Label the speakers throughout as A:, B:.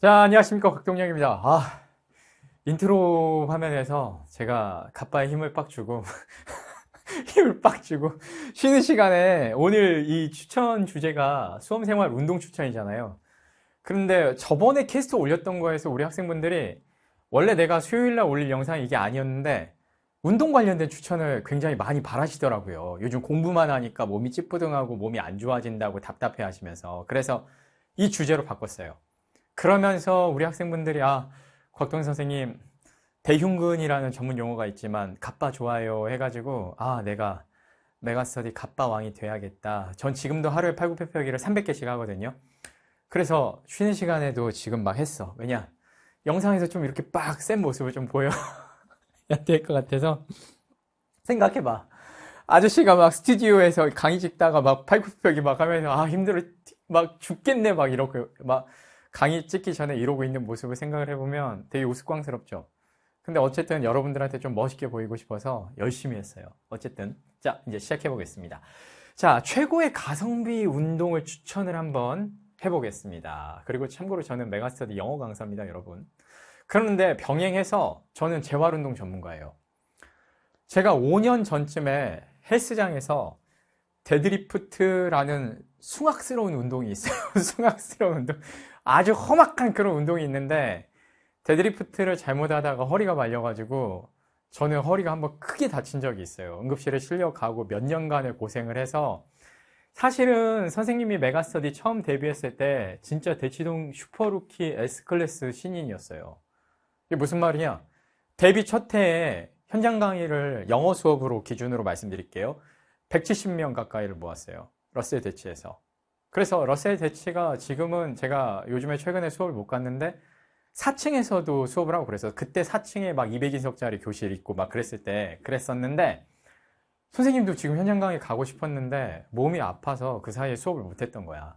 A: 자, 안녕하십니까. 곽동영입니다. 인트로 화면에서 제가 갑바에 힘을 빡 주고, 힘을 빡 주고, 쉬는 시간에 오늘 이 추천 주제가 수험생활 운동 추천이잖아요. 그런데 저번에 캐스트 올렸던 거에서 우리 학생분들이 원래 내가 수요일날 올릴 영상이 이게 아니었는데, 운동 관련된 추천을 굉장히 많이 바라시더라고요. 요즘 공부만 하니까 몸이 찌뿌둥하고 몸이 안 좋아진다고 답답해 하시면서. 그래서 이 주제로 바꿨어요. 그러면서 우리 학생분들이 곽동 선생님 대흉근이라는 전문 용어가 있지만 갑바 좋아요 해가지고 내가 메가스터디 갑바 왕이 돼야겠다. 전 지금도 하루에 팔굽혀펴기를 300개씩 하거든요. 그래서 쉬는 시간에도 지금 막 했어. 왜냐? 영상에서 좀 이렇게 빡 센 모습을 좀 보여야 될 것 같아서. 생각해봐. 아저씨가 막 스튜디오에서 강의 찍다가 막 팔굽혀펴기 막 하면서 힘들어 막 죽겠네 막 이러고 막 강의 찍기 전에 이러고 있는 모습을 생각을 해보면 되게 우스꽝스럽죠. 근데 어쨌든 여러분들한테 좀 멋있게 보이고 싶어서 열심히 했어요. 어쨌든 자, 이제 시작해 보겠습니다. 자, 최고의 가성비 운동을 추천을 한번 해보겠습니다. 그리고 참고로 저는 메가스터디 영어 강사입니다, 여러분. 그런데 병행해서 저는 재활운동 전문가예요. 제가 5년 전쯤에 헬스장에서 데드리프트라는 숭악스러운 운동이 있어요. 숭악스러운 운동. 아주 험악한 그런 운동이 있는데 데드리프트를 잘못하다가 허리가 말려가지고 저는 허리가 한번 크게 다친 적이 있어요. 응급실에 실려가고 몇 년간을 고생을 해서 사실은 선생님이 메가스터디 처음 데뷔했을 때 진짜 대치동 슈퍼루키 S클래스 신인이었어요. 이게 무슨 말이냐? 데뷔 첫 해에 현장 강의를 영어 수업으로 기준으로 말씀드릴게요. 170명 가까이를 모았어요. 러셀 대치에서. 그래서 러셀 대치가 지금은 제가 요즘에 최근에 수업을 못 갔는데 4층에서도 수업을 하고 그래서 그때 4층에 막 200인석짜리 교실 있고 막 그랬을 때 그랬었는데 선생님도 지금 현장 강의 가고 싶었는데 몸이 아파서 그 사이에 수업을 못 했던 거야.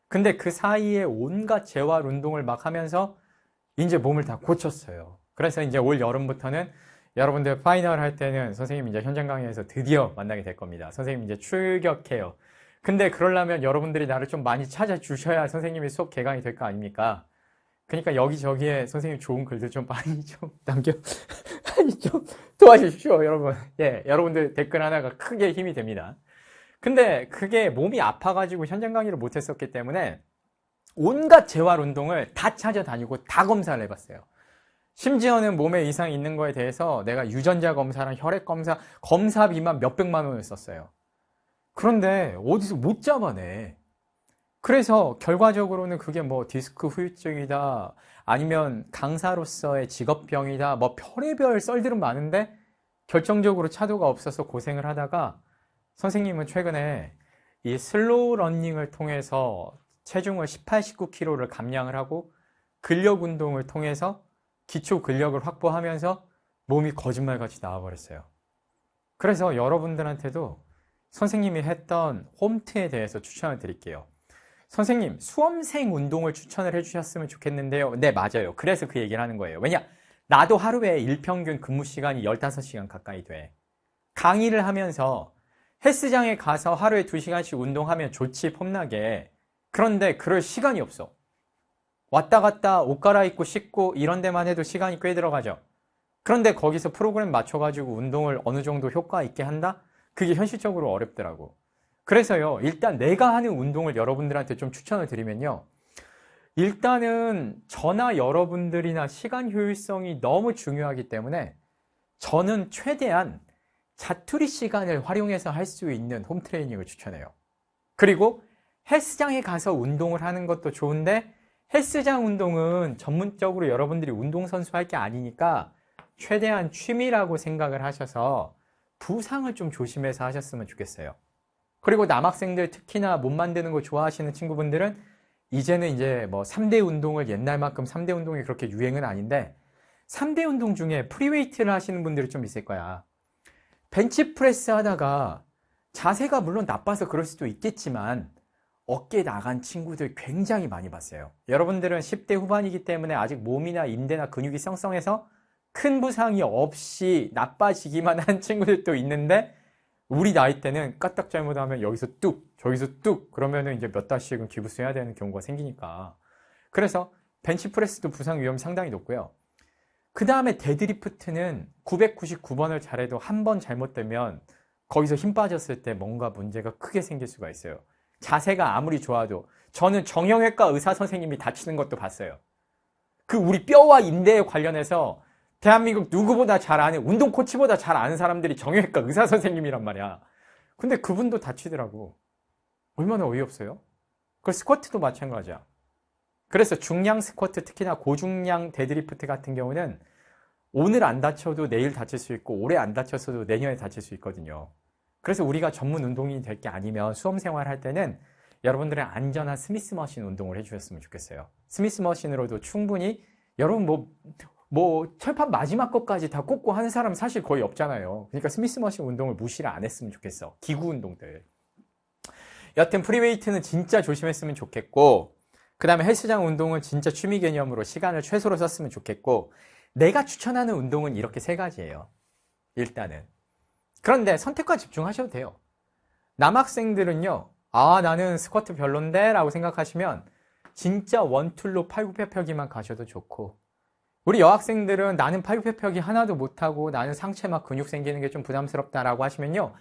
A: 근데 그 사이에 온갖 재활 운동을 막 하면서 이제 몸을 다 고쳤어요. 그래서 이제 올 여름부터는 여러분들 파이널 할 때는 선생님 이제 현장 강의에서 드디어 만나게 될 겁니다. 선생님 이제 출격해요. 근데 그러려면 여러분들이 나를 좀 많이 찾아주셔야 선생님이 수업 개강이 될 거 아닙니까? 그러니까 여기저기에 선생님 좋은 글들 좀 많이 좀 남겨, 많이 좀 도와주십시오, 여러분. 예, 여러분들 댓글 하나가 크게 힘이 됩니다. 근데 그게 몸이 아파가지고 현장 강의를 못 했었기 때문에 온갖 재활 운동을 다 찾아다니고 다 검사를 해봤어요. 심지어는 몸에 이상이 있는 거에 대해서 내가 유전자 검사랑 혈액 검사, 검사비만 몇백만 원을 썼어요. 그런데 어디서 못 잡아내. 그래서 결과적으로는 그게 뭐 디스크 후유증이다, 아니면 강사로서의 직업병이다, 뭐 별의별 썰들은 많은데 결정적으로 차도가 없어서 고생을 하다가 선생님은 최근에 이 슬로우 러닝을 통해서 체중을 18, 19kg를 감량을 하고 근력 운동을 통해서 기초 근력을 확보하면서 몸이 거짓말같이 나와버렸어요. 그래서 여러분들한테도 선생님이 했던 홈트에 대해서 추천을 드릴게요. 선생님, 수험생 운동을 추천을 해주셨으면 좋겠는데요. 네, 맞아요. 그래서 그 얘기를 하는 거예요. 왜냐? 나도 하루에 일평균 근무 시간이 15시간 가까이 돼. 강의를 하면서 헬스장에 가서 하루에 2시간씩 운동하면 좋지, 폼나게. 그런데 그럴 시간이 없어. 왔다 갔다 옷 갈아입고 씻고 이런 데만 해도 시간이 꽤 들어가죠. 그런데 거기서 프로그램 맞춰가지고 운동을 어느 정도 효과 있게 한다? 그게 현실적으로 어렵더라고. 그래서요, 일단 내가 하는 운동을 여러분들한테 좀 추천을 드리면요. 일단은 저나 여러분들이나 시간 효율성이 너무 중요하기 때문에 저는 최대한 자투리 시간을 활용해서 할 수 있는 홈트레이닝을 추천해요. 그리고 헬스장에 가서 운동을 하는 것도 좋은데 헬스장 운동은 전문적으로 여러분들이 운동선수 할 게 아니니까 최대한 취미라고 생각을 하셔서 부상을 좀 조심해서 하셨으면 좋겠어요. 그리고 남학생들 특히나 몸 만드는 거 좋아하시는 친구분들은 이제는 이제 뭐 3대 운동을 옛날만큼 3대 운동이 그렇게 유행은 아닌데 3대 운동 중에 프리웨이트를 하시는 분들이 좀 있을 거야. 벤치프레스 하다가 자세가 물론 나빠서 그럴 수도 있겠지만 어깨 나간 친구들 굉장히 많이 봤어요. 여러분들은 10대 후반이기 때문에 아직 몸이나 인대나 근육이 썽썽해서 큰 부상이 없이 나빠지기만 한 친구들도 있는데 우리 나이 때는 까딱 잘못하면 여기서 뚝, 저기서 뚝 그러면은 이제 몇 달씩은 기부스 해야 되는 경우가 생기니까. 그래서 벤치프레스도 부상 위험이 상당히 높고요. 그 다음에 데드리프트는 999번을 잘해도 한 번 잘못되면 거기서 힘 빠졌을 때 뭔가 문제가 크게 생길 수가 있어요. 자세가 아무리 좋아도 저는 정형외과 의사 선생님이 다치는 것도 봤어요. 그 우리 뼈와 인대에 관련해서 대한민국 누구보다 잘 아는 운동 코치보다 잘 아는 사람들이 정형외과 의사 선생님이란 말이야. 근데 그분도 다치더라고. 얼마나 어이없어요? 그 스쿼트도 마찬가지야. 그래서 중량 스쿼트, 특히나 고중량 데드리프트 같은 경우는 오늘 안 다쳐도 내일 다칠 수 있고 올해 안 다쳤어도 내년에 다칠 수 있거든요. 그래서 우리가 전문 운동인이 될 게 아니면 수험생활 할 때는 여러분들의 안전한 스미스 머신 운동을 해주셨으면 좋겠어요. 스미스 머신으로도 충분히 여러분 철판 마지막 것까지 다 꽂고 하는 사람 사실 거의 없잖아요. 그러니까 스미스 머신 운동을 무시를 안 했으면 좋겠어. 기구 운동들. 여튼 프리웨이트는 진짜 조심했으면 좋겠고, 그 다음에 헬스장 운동은 진짜 취미 개념으로 시간을 최소로 썼으면 좋겠고, 내가 추천하는 운동은 이렇게 세 가지예요. 일단은. 그런데 선택과 집중하셔도 돼요. 남학생들은요, 나는 스쿼트 별론데 라고 생각하시면 진짜 원툴로 팔굽혀펴기만 가셔도 좋고, 우리 여학생들은 나는 팔굽혀펴기 하나도 못하고 나는 상체 막 근육 생기는 게 좀 부담스럽다라고 하시면요,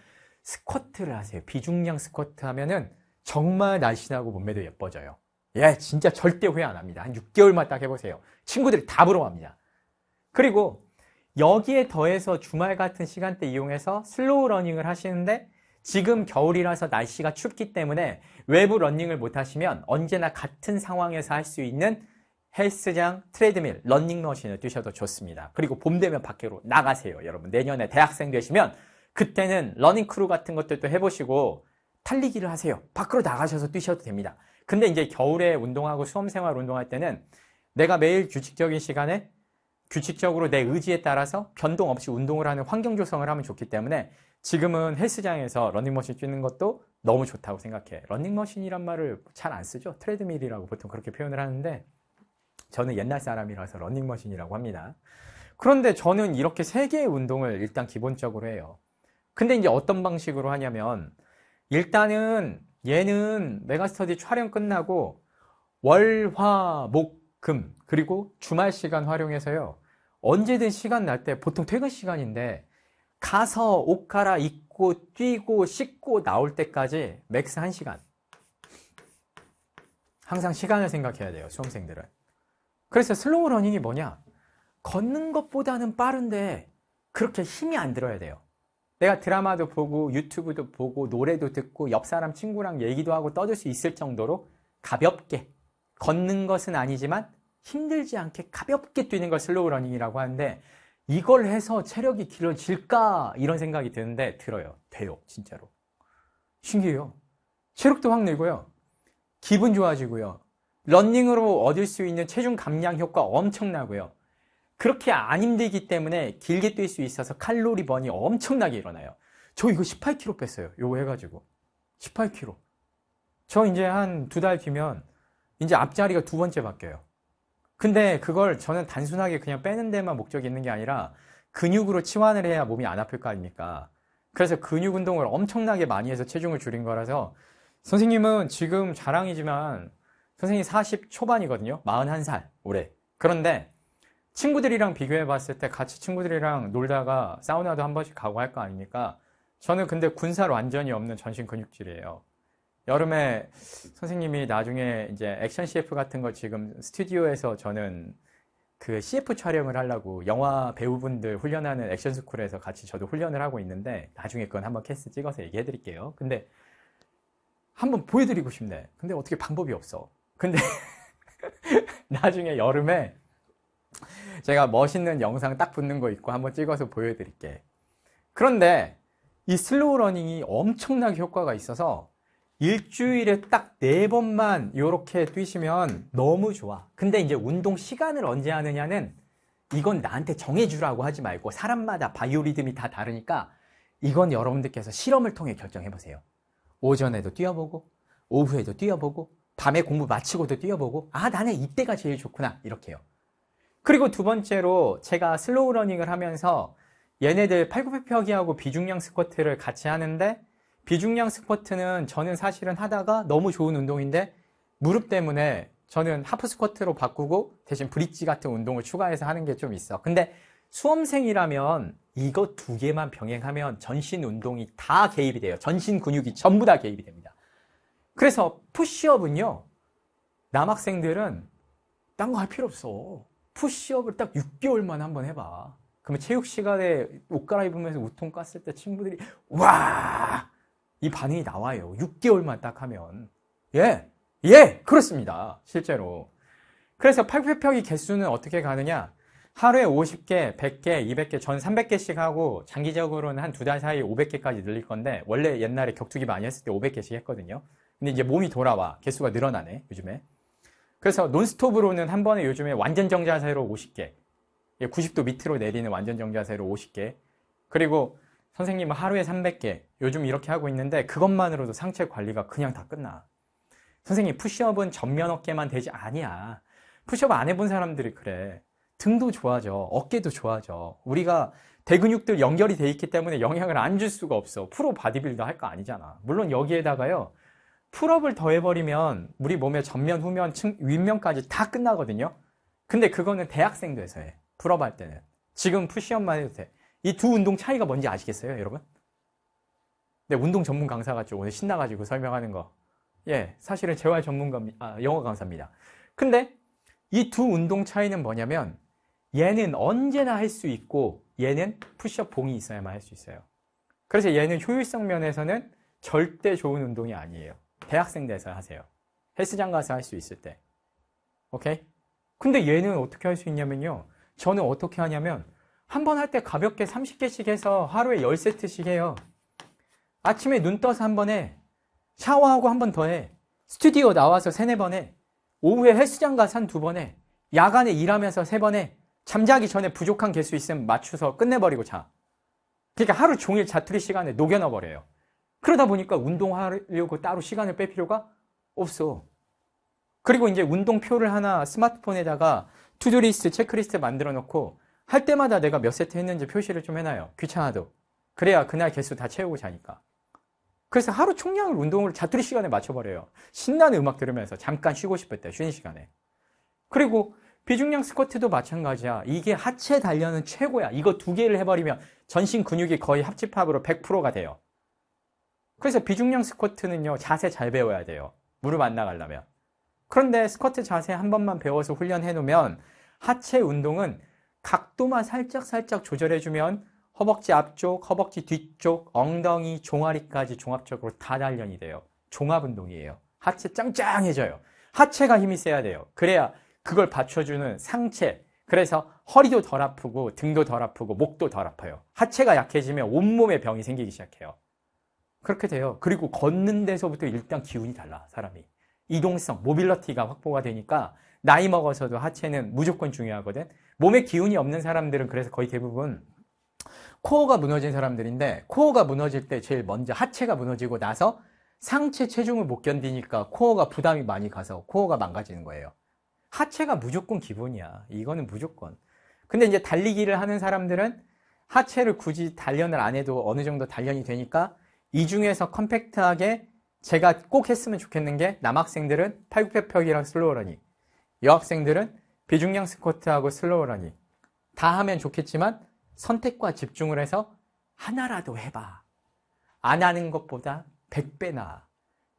A: 스쿼트를 하세요. 비중량 스쿼트 하면은 정말 날씬하고 몸매도 예뻐져요. 예, 진짜 절대 후회 안 합니다. 한 6개월만 딱 해보세요. 친구들이 다 부러워합니다. 그리고 여기에 더해서 주말 같은 시간대 이용해서 슬로우 러닝을 하시는데, 지금 겨울이라서 날씨가 춥기 때문에 외부 러닝을 못 하시면 언제나 같은 상황에서 할 수 있는 헬스장, 트레드밀, 러닝머신을 뛰셔도 좋습니다. 그리고 봄 되면 밖으로 나가세요. 여러분 내년에 대학생 되시면 그때는 러닝크루 같은 것들도 해보시고 달리기를 하세요. 밖으로 나가셔서 뛰셔도 됩니다. 근데 이제 겨울에 운동하고 수험생활 운동할 때는 내가 매일 규칙적인 시간에 규칙적으로 내 의지에 따라서 변동 없이 운동을 하는 환경 조성을 하면 좋기 때문에 지금은 헬스장에서 러닝머신 뛰는 것도 너무 좋다고 생각해. 러닝머신이란 말을 잘 안 쓰죠. 트레드밀이라고 보통 그렇게 표현을 하는데 저는 옛날 사람이라서 러닝머신이라고 합니다. 그런데 저는 이렇게 세 개의 운동을 일단 기본적으로 해요. 근데 이제 어떤 방식으로 하냐면, 일단은 얘는 메가스터디 촬영 끝나고 월, 화, 목, 금, 그리고 주말 시간 활용해서요, 언제든 시간 날 때, 보통 퇴근 시간인데 가서 옷 갈아입고 뛰고 씻고 나올 때까지 맥스 1시간. 항상 시간을 생각해야 돼요, 수험생들은. 그래서 슬로우 러닝이 뭐냐? 걷는 것보다는 빠른데 그렇게 힘이 안 들어야 돼요. 내가 드라마도 보고 유튜브도 보고 노래도 듣고 옆 사람 친구랑 얘기도 하고 떠들 수 있을 정도로 가볍게, 걷는 것은 아니지만 힘들지 않게 가볍게 뛰는 걸 슬로우 러닝이라고 하는데, 이걸 해서 체력이 길어질까 이런 생각이 드는데 들어요. 돼요. 진짜로. 신기해요. 체력도 확 늘고요. 기분 좋아지고요. 러닝으로 얻을 수 있는 체중 감량 효과 엄청나고요. 그렇게 안 힘들기 때문에 길게 뛸 수 있어서 칼로리 번이 엄청나게 일어나요. 저 이거 18kg 뺐어요. 요거 해가지고 18kg. 저 이제 한 2달 뒤면 이제 앞자리가 2번째 바뀌어요. 근데 그걸 저는 단순하게 그냥 빼는 데만 목적이 있는 게 아니라 근육으로 치환을 해야 몸이 안 아플 거 아닙니까? 그래서 근육 운동을 엄청나게 많이 해서 체중을 줄인 거라서, 선생님은 지금 자랑이지만 선생님 40 초반이거든요. 41살 올해. 그런데 친구들이랑 비교해 봤을 때 같이 친구들이랑 놀다가 사우나도 한 번씩 가고 할 거 아닙니까? 저는 근데 군살 완전히 없는 전신 근육질이에요. 여름에 선생님이 나중에 이제 액션 CF 같은 거 지금 스튜디오에서 저는 그 CF 촬영을 하려고 영화 배우분들 훈련하는 액션 스쿨에서 같이 저도 훈련을 하고 있는데, 나중에 그건 한번 캐스 찍어서 얘기해 드릴게요. 근데 한번 보여드리고 싶네. 근데 어떻게 방법이 없어. 근데 나중에 여름에 제가 멋있는 영상 딱 붙는 거 있고 한번 찍어서 보여드릴게. 그런데 이 슬로우 러닝이 엄청나게 효과가 있어서 일주일에 딱 4번만 이렇게 뛰시면 너무 좋아. 근데 이제 운동 시간을 언제 하느냐는 이건 나한테 정해주라고 하지 말고 사람마다 바이오리듬이 다 다르니까 이건 여러분들께서 실험을 통해 결정해보세요. 오전에도 뛰어보고 오후에도 뛰어보고 밤에 공부 마치고도 뛰어보고, 나는 이때가 제일 좋구나 이렇게요. 그리고 두 번째로 제가 슬로우 러닝을 하면서 얘네들 팔굽혀펴기하고 비중량 스쿼트를 같이 하는데, 비중량 스쿼트는 저는 사실은 하다가 너무 좋은 운동인데 무릎 때문에 저는 하프 스쿼트로 바꾸고 대신 브릿지 같은 운동을 추가해서 하는 게 좀 있어. 근데 수험생이라면 이거 두 개만 병행하면 전신 운동이 다 개입이 돼요. 전신 근육이 전부 다 개입이 됩니다. 그래서 푸시업은요, 남학생들은 딴 거 할 필요 없어. 푸시업을 딱 6개월만 한번 해봐. 그러면 체육 시간에 옷 갈아입으면서 우통 깠을 때 친구들이 와! 이 반응이 나와요. 6개월만 딱 하면. 예, 그렇습니다. 실제로. 그래서 팔굽혀펴기 개수는 어떻게 가느냐? 하루에 50개, 100개, 200개, 전 300개씩 하고 장기적으로는 한 2달 사이에 500개까지 늘릴 건데 원래 옛날에 격투기 많이 했을 때 500개씩 했거든요. 근데 이제 몸이 돌아와. 개수가 늘어나네, 요즘에. 그래서 논스톱으로는 한 번에 요즘에 완전 정자세로 50개, 90도 밑으로 내리는 완전 정자세로 50개, 그리고 선생님은 하루에 300개, 요즘 이렇게 하고 있는데 그것만으로도 상체 관리가 그냥 다 끝나. 선생님, 푸시업은 전면 어깨만 되지 아니야. 푸시업 안 해본 사람들이 그래. 등도 좋아져, 어깨도 좋아져. 우리가 대근육들 연결이 돼 있기 때문에 영향을 안 줄 수가 없어. 프로 바디빌더 할 거 아니잖아. 물론 여기에다가요, 풀업을 더해버리면 우리 몸의 전면, 후면, 윗면까지 다 끝나거든요. 근데 그거는 대학생도 해서 해. 풀업 할 때는. 지금 푸시업만 해도 돼. 이 두 운동 차이가 뭔지 아시겠어요, 여러분? 네, 운동 전문 강사 같죠. 오늘 신나가지고 설명하는 거. 예, 사실은 재활 전문가, 영어 강사입니다. 근데 이 두 운동 차이는 뭐냐면 얘는 언제나 할 수 있고 얘는 푸시업 봉이 있어야만 할 수 있어요. 그래서 얘는 효율성 면에서는 절대 좋은 운동이 아니에요. 대학생 돼서 하세요. 헬스장 가서 할 수 있을 때. 오케이? 근데 얘는 어떻게 할 수 있냐면요. 저는 어떻게 하냐면 한 번 할 때 가볍게 30개씩 해서 하루에 10세트씩 해요. 아침에 눈 떠서 한 번 해. 샤워하고 한 번 더 해. 스튜디오 나와서 3, 4번 해. 오후에 헬스장 가서 한 2번 해. 야간에 일하면서 3번 해. 잠자기 전에 부족한 개수 있으면 맞춰서 끝내버리고 자. 그러니까 하루 종일 자투리 시간에 녹여넣어버려요. 그러다 보니까 운동하려고 따로 시간을 뺄 필요가 없어. 그리고 이제 운동표를 하나 스마트폰에다가 투두리스트, 체크리스트 만들어 놓고 할 때마다 내가 몇 세트 했는지 표시를 좀 해놔요. 귀찮아도. 그래야 그날 개수 다 채우고 자니까. 그래서 하루 총량을 운동을 자투리 시간에 맞춰버려요. 신나는 음악 들으면서 잠깐 쉬고 싶을 때, 쉬는 시간에. 그리고 비중량 스쿼트도 마찬가지야. 이게 하체 단련은 최고야. 이거 2개를 해버리면 전신 근육이 거의 합집합으로 100%가 돼요. 그래서 비중량 스쿼트는요, 자세 잘 배워야 돼요. 무릎 안 나가려면. 그런데 스쿼트 자세 한 번만 배워서 훈련해 놓으면 하체 운동은 각도만 살짝 조절해주면 허벅지 앞쪽, 허벅지 뒤쪽, 엉덩이, 종아리까지 종합적으로 다 단련이 돼요. 종합 운동이에요. 하체 짱짱해져요. 하체가 힘이 세야 돼요. 그래야 그걸 받쳐주는 상체. 그래서 허리도 덜 아프고 등도 덜 아프고 목도 덜 아파요. 하체가 약해지면 온몸에 병이 생기기 시작해요. 그렇게 돼요. 그리고 걷는 데서부터 일단 기운이 달라, 사람이. 이동성, 모빌러티가 확보가 되니까 나이 먹어서도 하체는 무조건 중요하거든. 몸에 기운이 없는 사람들은 그래서 거의 대부분 코어가 무너진 사람들인데, 코어가 무너질 때 제일 먼저 하체가 무너지고 나서 상체 체중을 못 견디니까 코어가 부담이 많이 가서 코어가 망가지는 거예요. 하체가 무조건 기본이야. 이거는 무조건. 근데 이제 달리기를 하는 사람들은 하체를 굳이 단련을 안 해도 어느 정도 단련이 되니까 이 중에서 컴팩트하게 제가 꼭 했으면 좋겠는 게, 남학생들은 팔굽혀펴기랑 슬로우 러닝, 여학생들은 비중량 스쿼트하고 슬로우 러닝 다 하면 좋겠지만 선택과 집중을 해서 하나라도 해봐. 안 하는 것보다 100배 나아.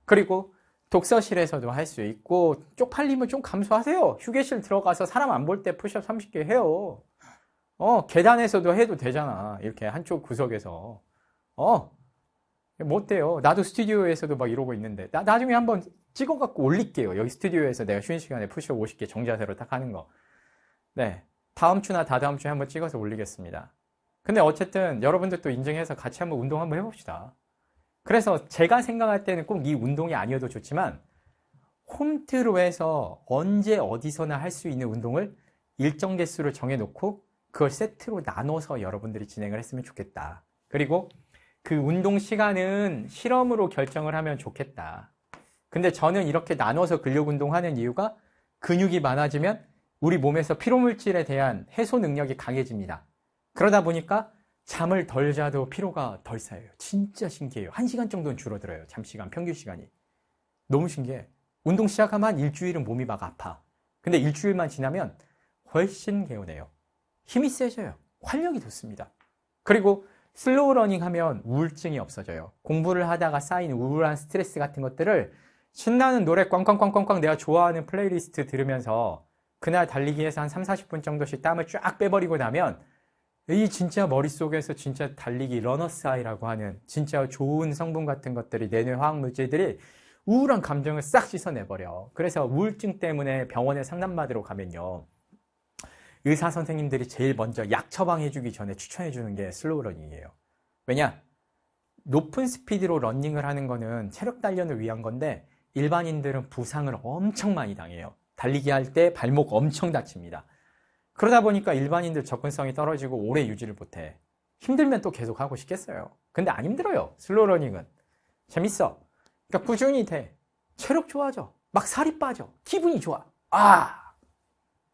A: 그리고 독서실에서도 할 수 있고, 쪽팔림을 좀 감수하세요. 휴게실 들어가서 사람 안 볼 때 푸시업 30개 해요. 계단에서도 해도 되잖아. 이렇게 한쪽 구석에서. 뭐 어때요? 나도 스튜디오에서도 막 이러고 있는데, 나중에 한번 찍어갖고 올릴게요. 여기 스튜디오에서 내가 쉬는 시간에 푸시업 50개 정자세로 딱 하는 거. 네. 다음 주나 다다음 주에 한번 찍어서 올리겠습니다. 근데 어쨌든 여러분들도 인증해서 같이 한번 운동 한번 해봅시다. 그래서 제가 생각할 때는 꼭 이 운동이 아니어도 좋지만, 홈트로에서 언제 어디서나 할 수 있는 운동을 일정 개수를 정해놓고 그걸 세트로 나눠서 여러분들이 진행을 했으면 좋겠다. 그리고 그 운동 시간은 실험으로 결정을 하면 좋겠다. 근데 저는 이렇게 나눠서 근력 운동하는 이유가, 근육이 많아지면 우리 몸에서 피로물질에 대한 해소 능력이 강해집니다. 그러다 보니까 잠을 덜 자도 피로가 덜 쌓여요. 진짜 신기해요. 1시간 정도는 줄어들어요. 잠 시간, 평균 시간이. 너무 신기해. 운동 시작하면 한 일주일은 몸이 막 아파. 근데 일주일만 지나면 훨씬 개운해요. 힘이 세져요. 활력이 돋습니다. 그리고 슬로우 러닝 하면 우울증이 없어져요. 공부를 하다가 쌓인 우울한 스트레스 같은 것들을 신나는 노래 꽝꽝꽝꽝꽝 내가 좋아하는 플레이리스트 들으면서 그날 달리기에서 한 3, 40분 정도씩 땀을 쫙 빼버리고 나면 이 진짜 머릿속에서 진짜 달리기 러너스 하이라고 하는 진짜 좋은 성분 같은 것들이 내뇌 화학 물질들이 우울한 감정을 싹 씻어내버려. 그래서 우울증 때문에 병원에 상담받으러 가면요. 의사 선생님들이 제일 먼저 약 처방해주기 전에 추천해주는 게 슬로우 러닝이에요. 왜냐? 높은 스피드로 러닝을 하는 거는 체력 단련을 위한 건데 일반인들은 부상을 엄청 많이 당해요. 달리기 할 때 발목 엄청 다칩니다. 그러다 보니까 일반인들 접근성이 떨어지고 오래 유지를 못해. 힘들면 또 계속 하고 싶겠어요. 근데 안 힘들어요. 슬로우 러닝은. 재밌어. 그러니까 꾸준히 돼. 체력 좋아져. 막 살이 빠져. 기분이 좋아.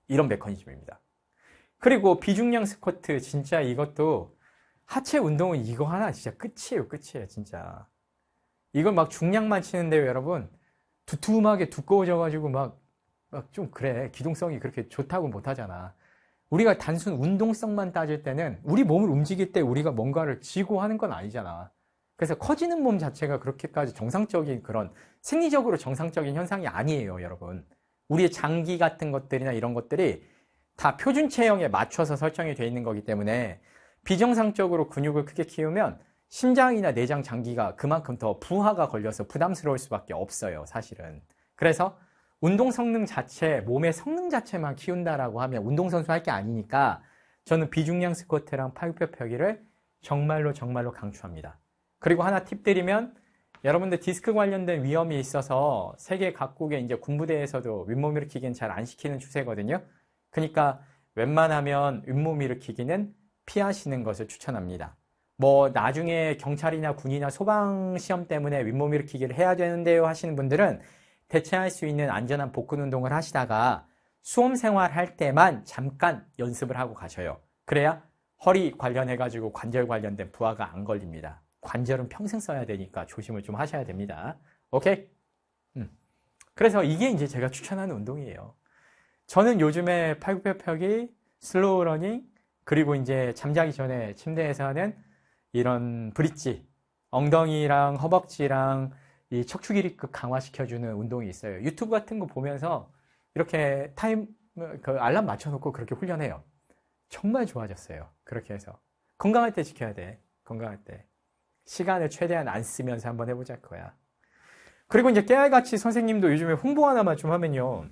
A: 이런 메커니즘입니다. 그리고 비중량 스쿼트 진짜 이것도 하체 운동은 이거 하나 진짜 끝이에요. 끝이에요. 진짜. 이걸 막 중량만 치는데요, 여러분. 두툼하게 두꺼워져가지고 막 좀 그래. 기동성이 그렇게 좋다고 못하잖아. 우리가 단순 운동성만 따질 때는 우리 몸을 움직일 때 우리가 뭔가를 쥐고 하는 건 아니잖아. 그래서 커지는 몸 자체가 그렇게까지 정상적인 그런 생리적으로 정상적인 현상이 아니에요, 여러분. 우리의 장기 같은 것들이나 이런 것들이 다 표준 체형에 맞춰서 설정이 되어 있는 거기 때문에 비정상적으로 근육을 크게 키우면 심장이나 내장 장기가 그만큼 더 부하가 걸려서 부담스러울 수밖에 없어요, 사실은. 그래서 운동 성능 자체, 몸의 성능 자체만 키운다라고 하면 운동선수 할 게 아니니까 저는 비중량 스쿼트랑 팔굽혀 펴기를 정말로 강추합니다. 그리고 하나 팁 드리면 여러분들 디스크 관련된 위험이 있어서 세계 각국의 이제 군부대에서도 윗몸 일으키기는 잘 안 시키는 추세거든요. 그러니까 웬만하면 윗몸 일으키기는 피하시는 것을 추천합니다. 뭐 나중에 경찰이나 군이나 소방 시험 때문에 윗몸 일으키기를 해야 되는데요 하시는 분들은 대체할 수 있는 안전한 복근 운동을 하시다가 수험 생활할 때만 잠깐 연습을 하고 가셔요. 그래야 허리 관련해가지고 관절 관련된 부하가 안 걸립니다. 관절은 평생 써야 되니까 조심을 좀 하셔야 됩니다. 오케이? 그래서 이게 이제 제가 추천하는 운동이에요. 저는 요즘에 팔굽혀 펴기, 슬로우 러닝, 그리고 이제 잠자기 전에 침대에서 하는 이런 브릿지, 엉덩이랑 허벅지랑 이 척추 길이급 강화시켜주는 운동이 있어요. 유튜브 같은 거 보면서 이렇게 그 알람 맞춰놓고 그렇게 훈련해요. 정말 좋아졌어요. 그렇게 해서. 건강할 때 지켜야 돼. 건강할 때. 시간을 최대한 안 쓰면서 한번 해보자 그거야. 그리고 이제 깨알같이 선생님도 요즘에 홍보 하나만 좀 하면요.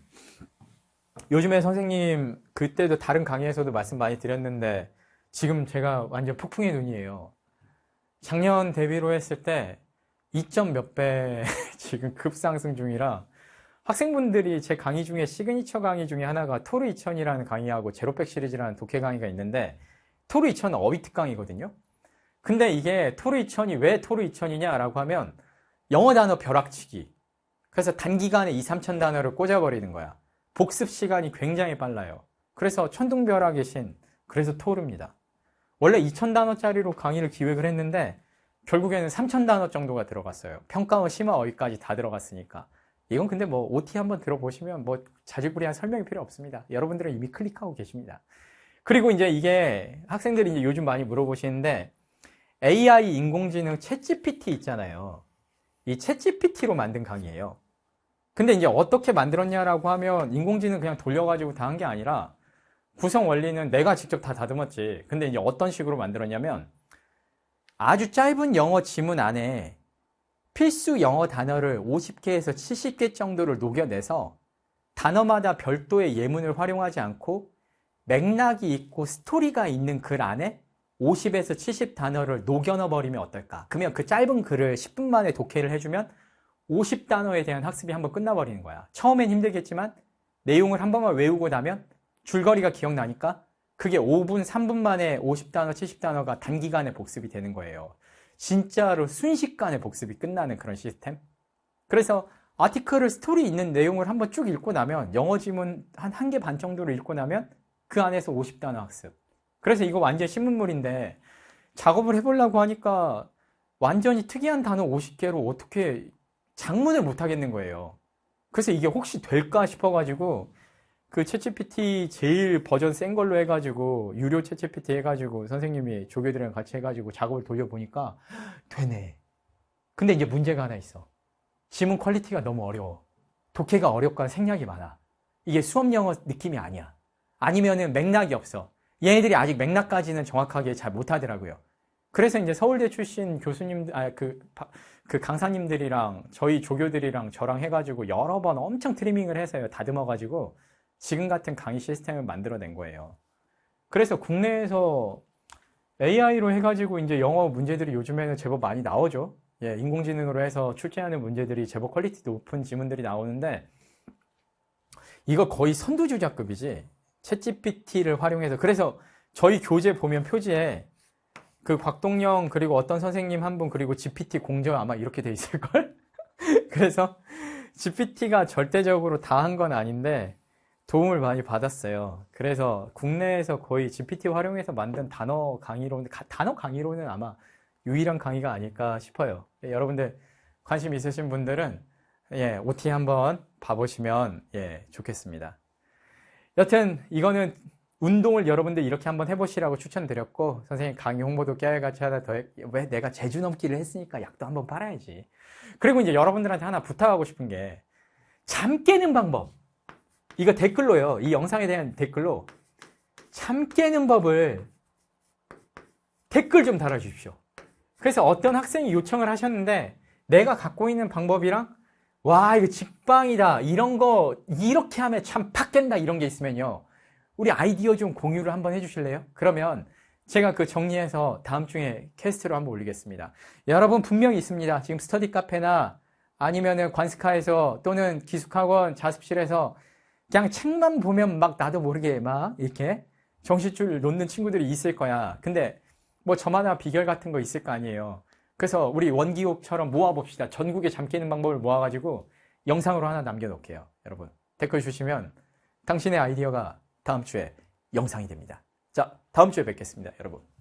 A: 요즘에 선생님 그때도 다른 강의에서도 말씀 많이 드렸는데 지금 제가 완전 폭풍의 눈이에요. 작년 데뷔로 했을 때 2점 몇 배 지금 급상승 중이라 학생분들이 제 강의 중에 시그니처 강의 중에 하나가 토르 2000이라는 강의하고 제로백 시리즈라는 독해 강의가 있는데 토르 2000은 어휘 특강이거든요. 근데 이게 토르 2000이 왜 토르 2000이냐라고 하면 영어 단어 벼락치기. 그래서 단기간에 2, 3천 단어를 꽂아버리는 거야. 복습 시간이 굉장히 빨라요. 그래서 천둥벼락의 신, 그래서 토르입니다. 원래 2,000단어짜리로 강의를 기획을 했는데 결국에는 3,000단어 정도가 들어갔어요. 평가어, 심화, 어휘까지 다 들어갔으니까. 이건 근데 뭐 OT 한번 들어보시면 뭐 자질구레한 설명이 필요 없습니다. 여러분들은 이미 클릭하고 계십니다. 그리고 이제 이게 학생들이 이제 요즘 많이 물어보시는데 AI 인공지능 챗GPT 있잖아요. 이 챗GPT로 만든 강의예요. 근데 이제 어떻게 만들었냐라고 하면 인공지능 그냥 돌려가지고 다 한 게 아니라 구성 원리는 내가 직접 다 다듬었지. 근데 이제 어떤 식으로 만들었냐면 아주 짧은 영어 지문 안에 필수 영어 단어를 50개에서 70개 정도를 녹여내서 단어마다 별도의 예문을 활용하지 않고 맥락이 있고 스토리가 있는 글 안에 50에서 70 단어를 녹여넣어버리면 어떨까? 그러면 그 짧은 글을 10분 만에 독해를 해주면 50단어에 대한 학습이 한번 끝나버리는 거야. 처음엔 힘들겠지만 내용을 한 번만 외우고 나면 줄거리가 기억나니까 그게 5분, 3분 만에 50단어, 70단어가 단기간에 복습이 되는 거예요. 진짜로 순식간에 복습이 끝나는 그런 시스템. 그래서 아티클을 스토리 있는 내용을 한번 쭉 읽고 나면 영어 지문 한 1개 반 정도를 읽고 나면 그 안에서 50단어 학습. 그래서 이거 완전 신문물인데 작업을 해보려고 하니까 완전히 특이한 단어 50개로 어떻게 작문을 못 하겠는 거예요. 그래서 이게 혹시 될까 싶어가지고 그 챗GPT 제일 버전 센 걸로 해가지고 유료 챗GPT 해가지고 선생님이 조교들이랑 같이 해가지고 작업을 돌려보니까 되네. 근데 이제 문제가 하나 있어. 지문 퀄리티가 너무 어려워. 독해가 어렵거나 생략이 많아. 이게 수업 영어 느낌이 아니야. 아니면은 맥락이 없어. 얘네들이 아직 맥락까지는 정확하게 잘 못하더라고요. 그래서 이제 서울대 출신 교수님, 그 강사님들이랑 저희 조교들이랑 저랑 해가지고 여러 번 엄청 트리밍을 해서요. 다듬어가지고 지금 같은 강의 시스템을 만들어낸 거예요. 그래서 국내에서 AI로 해가지고 이제 영어 문제들이 요즘에는 제법 많이 나오죠. 예, 인공지능으로 해서 출제하는 문제들이 제법 퀄리티 높은 지문들이 나오는데 이거 거의 선두주자급이지. 챗GPT를 활용해서. 그래서 저희 교재 보면 표지에 그 곽동영 그리고 어떤 선생님 한 분 그리고 GPT 공저 아마 이렇게 돼 있을걸? 그래서 GPT가 절대적으로 다 한 건 아닌데 도움을 많이 받았어요. 그래서 국내에서 거의 GPT 활용해서 만든 단어 강의로는 아마 유일한 강의가 아닐까 싶어요. 예, 여러분들 관심 있으신 분들은 예, OT 한번 봐보시면 예, 좋겠습니다. 여튼 이거는 운동을 여러분들 이렇게 한번 해보시라고 추천드렸고 선생님 강의 홍보도 깨알같이 하나 더 왜 내가 제주 넘기를 했으니까 약도 한번 빨아야지. 그리고 이제 여러분들한테 하나 부탁하고 싶은 게 잠 깨는 방법. 이거 댓글로요. 이 영상에 대한 댓글로 잠 깨는 법을 댓글 좀 달아주십시오. 그래서 어떤 학생이 요청을 하셨는데 내가 갖고 있는 방법이랑 와 이거 직방이다 이런 거 이렇게 하면 참 팍 깬다 이런 게 있으면요. 우리 아이디어 좀 공유를 한번 해주실래요? 그러면 제가 그 정리해서 다음 주에 캐스트로 한번 올리겠습니다. 여러분 분명히 있습니다. 지금 스터디 카페나 아니면은 관스카에서 또는 기숙학원 자습실에서 그냥 책만 보면 막 나도 모르게 막 이렇게 정신줄 놓는 친구들이 있을 거야. 근데 뭐 저마다 비결 같은 거 있을 거 아니에요. 그래서 우리 원기옥처럼 모아봅시다. 전국에 잠 깨는 방법을 모아가지고 영상으로 하나 남겨놓을게요. 여러분 댓글 주시면 당신의 아이디어가 다음 주에 영상이 됩니다. 자, 다음 주에 뵙겠습니다, 여러분.